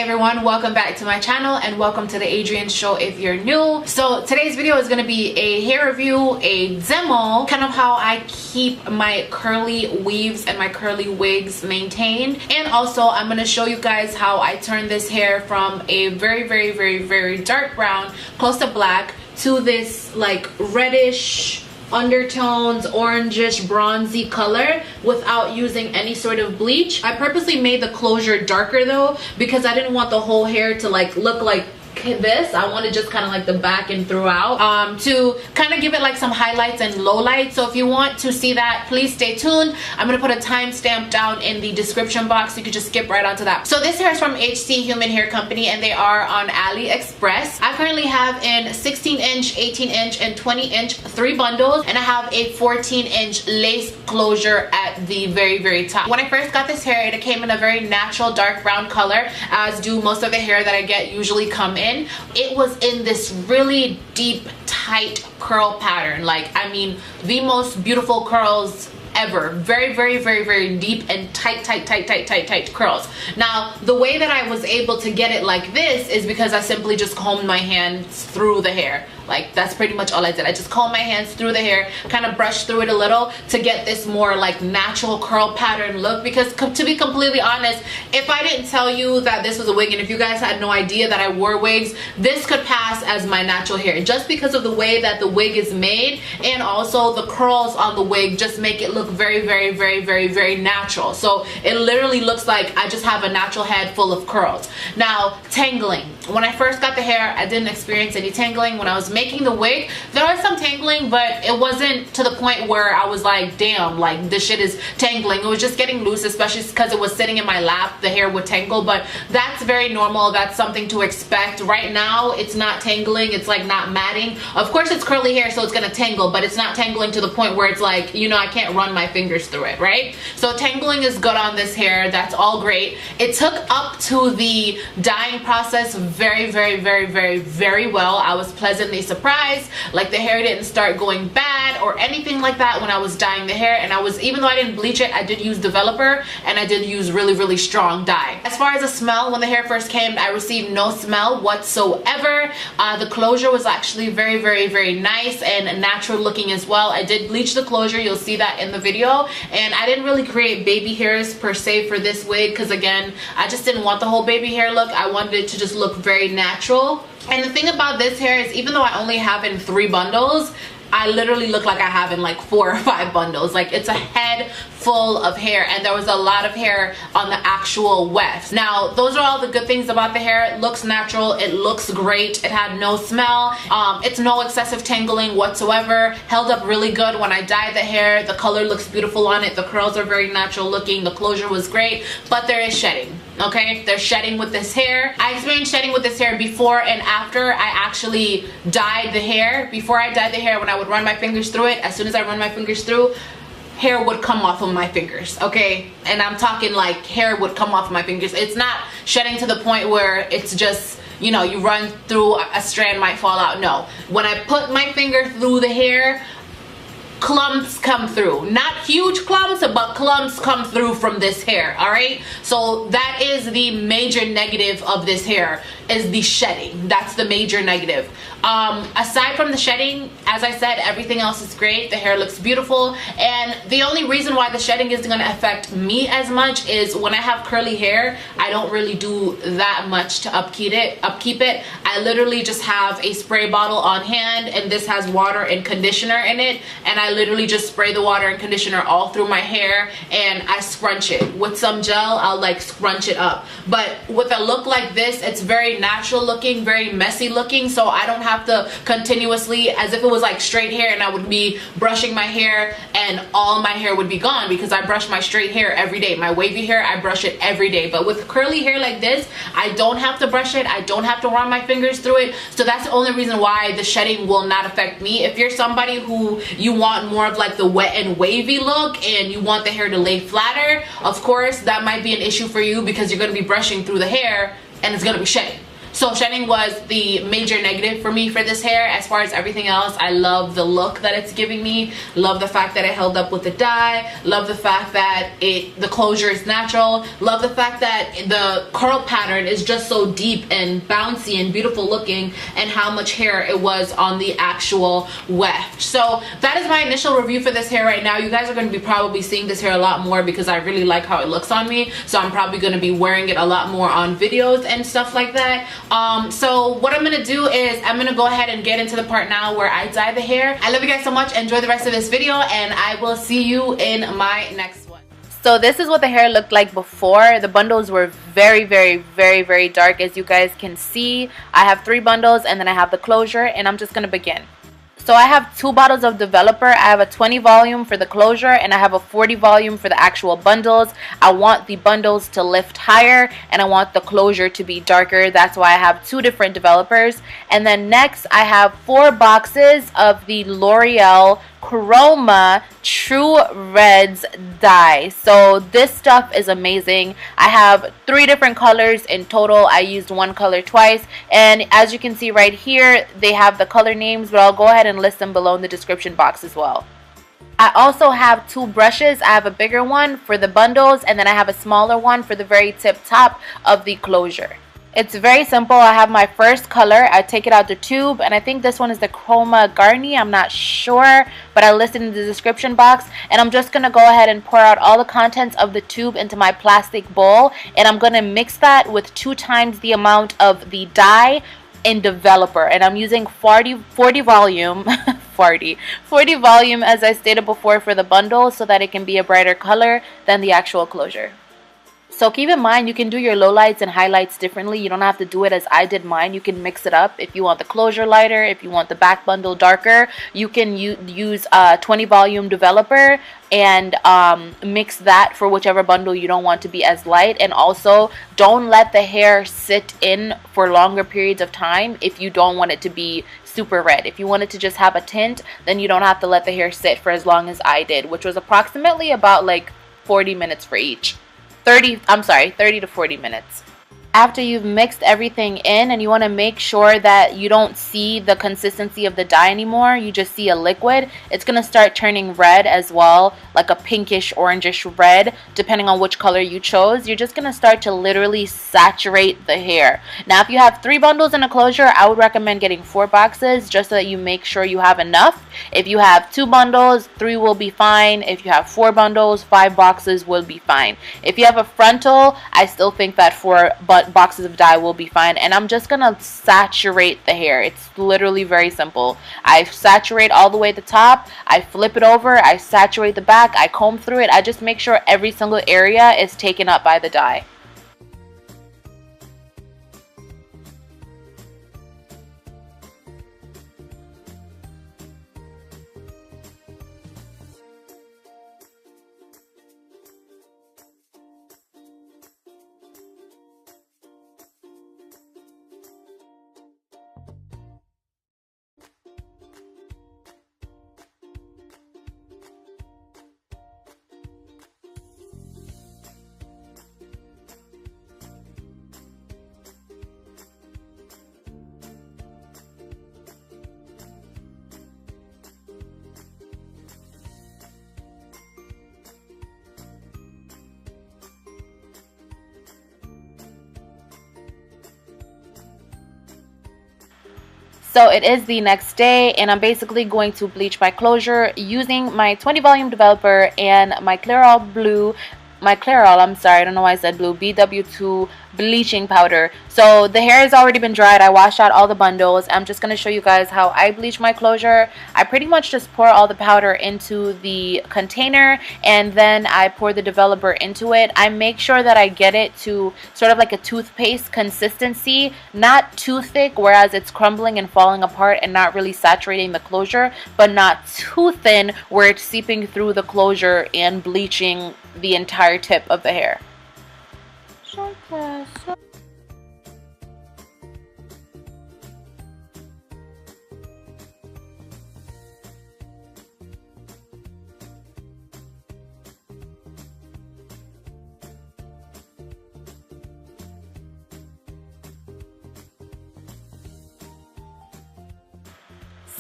everyone, welcome back to my channel and welcome to the Adrian Show if you're new. So today's video is going to be a hair review, a demo, kind of how I keep my curly weaves and my curly wigs maintained, and also I'm going to show you guys how I turn this hair from a very dark brown close to black to this like reddish undertones, orangish bronzy color without using any sort of bleach. I purposely made the closure darker though because I didn't want the whole hair to like look like this. I wanted just kind of like the back and throughout to kind of give it like some highlights and lowlights. So if you want to see that, please stay tuned. I'm gonna put a timestamp down in the description box so you could just skip right onto that. So this hair is from HC Human Hair Company and they are on AliExpress. I currently have in 16-inch, 18-inch, and 20-inch 3 bundles, and I have a 14-inch lace closure at the very top. When I first got this hair, it came in a very natural dark brown color, as do most of the hair that I get usually come in. It was in this really deep, tight curl pattern. Like, I mean, the most beautiful curls ever. Very deep and tight curls. Now, the way that I was able to get it like this is because I simply just combed my hands through the hair. Like, that's pretty much all I did. I just combed my hands through the hair, kind of brushed through it a little to get this more like natural curl pattern look. Because to be completely honest, if I didn't tell you that this was a wig and if you guys had no idea that I wore wigs, this could pass as my natural hair just because of the way that the wig is made, and also the curls on the wig just make it look very natural. So it literally looks like I just have a natural head full of curls. Now, tangling. When I first got the hair, I didn't experience any tangling. When I was making the wig, there was some tangling, but it wasn't to the point where I was like, damn, like this shit is tangling. It was just getting loose, especially because it was sitting in my lap. The hair would tangle, but that's very normal. That's something to expect. Right now, it's not tangling. It's like not matting. Of course, it's curly hair, so it's gonna tangle, but it's not tangling to the point where it's like, you know, I can't run my fingers through it, right? So tangling is good on this hair. That's all great. It took up to the dyeing process very well. I was pleasantly surprised. Like, the hair didn't start going bad or anything like that when I was dyeing the hair, and even though I didn't bleach it, I did use developer and I did use really strong dye. As far as the smell, when the hair first came, I received no smell whatsoever. The closure was actually very nice and natural looking as well. I did bleach the closure, you'll see that in the video, and I didn't really create baby hairs per se for this wig because, again, I just didn't want the whole baby hair look. I wanted it to just look very natural. And the thing about this hair is, even though I only have in 3 bundles, I literally look like I have in like 4 or 5 bundles. Like, it's a head full of hair, and there was a lot of hair on the actual weft. Now, those are all the good things about the hair. It looks natural, it looks great, it had no smell, it's no excessive tangling whatsoever, held up really good when I dyed the hair. The color looks beautiful on it, the curls are very natural looking, the closure was great, but there is shedding. Okay, there's shedding with this hair. I experienced shedding with this hair before and after I actually dyed the hair. Before I dyed the hair, when I would run my fingers through it, as soon as I run my fingers through, hair would come off of my fingers, okay? And I'm talking like hair would come off of my fingers. It's not shedding to the point where it's just, you know, you run through, a strand might fall out. No, when I put my finger through the hair, clumps come through. Not huge clumps, but clumps come through from this hair, all right? So that is the major negative of this hair, is the shedding. That's the major negative. Aside from the shedding, as I said, everything else is great. The hair looks beautiful, and the only reason why the shedding isn't going to affect me as much is when I have curly hair, I don't really do that much to upkeep it. I literally just have a spray bottle on hand, and this has water and conditioner in it, and I literally just spray the water and conditioner all through my hair, and I scrunch it with some gel. I'll like scrunch it up. But with a look like this, it's very natural looking, very messy looking, so I don't have to continuously, as if it was like straight hair and I would be brushing my hair and all my hair would be gone, because I brush my straight hair every day. My wavy hair, I brush it every day. But with curly hair like this, I don't have to brush it, I don't have to run my fingers through it. So that's the only reason why the shedding will not affect me. If you're somebody who you want more of like the wet and wavy look and you want the hair to lay flatter, of course that might be an issue for you because you're going to be brushing through the hair and it's going to be shedding. So shedding was the major negative for me for this hair. As far as everything else, I love the look that it's giving me. Love the fact that it held up with the dye. Love the fact that the closure is natural. Love the fact that the curl pattern is just so deep and bouncy and beautiful looking, and how much hair it was on the actual weft. So that is my initial review for this hair right now. You guys are going to be probably seeing this hair a lot more because I really like how it looks on me. So I'm probably going to be wearing it a lot more on videos and stuff like that. So what I'm going to do is I'm going to go ahead and get into the part now where I dye the hair. I love you guys so much. Enjoy the rest of this video, and I will see you in my next one. So this is what the hair looked like before. The bundles were very dark, as you guys can see. I have 3 bundles and then I have the closure, and I'm just going to begin. So I have 2 bottles of developer. I have a 20 volume for the closure, and I have a 40 volume for the actual bundles. I want the bundles to lift higher, and I want the closure to be darker. That's why I have 2 different developers. And then next I have 4 boxes of the L'Oreal Chroma True Reds dye. So this stuff is amazing. I have 3 different colors in total. I used 1 color twice, and as you can see right here, they have the color names, but I'll go ahead and list them below in the description box as well. I also have 2 brushes. I have a bigger one for the bundles, and then I have a smaller one for the very tip top of the closure. It's very simple. I have my first color. I take it out the tube, and I think this one is the Chroma Garni. I'm not sure, but I listed in the description box. And I'm just going to go ahead and pour out all the contents of the tube into my plastic bowl, and I'm going to mix that with 2 times the amount of the dye in developer. And I'm using 40 volume 40 volume, as I stated before, for the bundle, so that it can be a brighter color than the actual closure. So keep in mind, you can do your lowlights and highlights differently. You don't have to do it as I did mine. You can mix it up. If you want the closure lighter, if you want the back bundle darker, you can use 20 volume developer and mix that for whichever bundle you don't want to be as light. And also, don't let the hair sit in for longer periods of time if you don't want it to be super red. If you want it to just have a tint, then you don't have to let the hair sit for as long as I did, which was approximately about like 40 minutes for each. 30 to 40 minutes. After you've mixed everything in, and you want to make sure that you don't see the consistency of the dye anymore, you just see a liquid, it's going to start turning red as well, like a pinkish orangish red, depending on which color you chose. You're just going to start to literally saturate the hair. Now if you have 3 bundles in a closure, I would recommend getting 4 boxes just so that you make sure you have enough. If you have 2 bundles, 3 will be fine. If you have 4 bundles, 5 boxes will be fine. If you have a frontal, I still think that 4 boxes of dye will be fine. And I'm just gonna saturate the hair. It's literally very simple. I saturate all the way at the top, I flip it over, I saturate the back, I comb through it. I just make sure every single area is taken up by the dye. So it is the next day, and I'm basically going to bleach my closure using my 20 volume developer and my Clairol blue, I don't know why I said blue, BW2 bleaching powder. So the hair has already been dried. I washed out all the bundles. I'm just going to show you guys how I bleach my closure. I pretty much just pour all the powder into the container, and then I pour the developer into it. I make sure that I get it to sort of like a toothpaste consistency, not too thick whereas it's crumbling and falling apart and not really saturating the closure, but not too thin where it's seeping through the closure and bleaching the entire tip of the hair.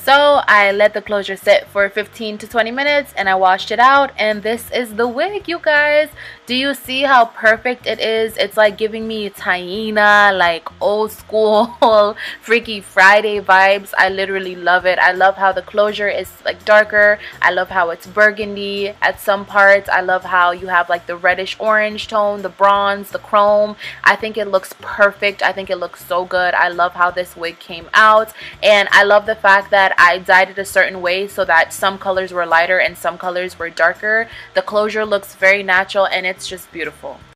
So I let the closure sit for 15 to 20 minutes and I washed it out, and this is the wig, you guys. Do you see how perfect it is? It's like giving me Taina, like old school Freaky Friday vibes. I literally love it. I love how the closure is like darker. I love how it's burgundy at some parts. I love how you have like the reddish orange tone, the bronze, the chrome. I think it looks perfect. I think it looks so good. I love how this wig came out, and I love the fact that I dyed it a certain way so that some colors were lighter and some colors were darker. The closure looks very natural and it's just beautiful.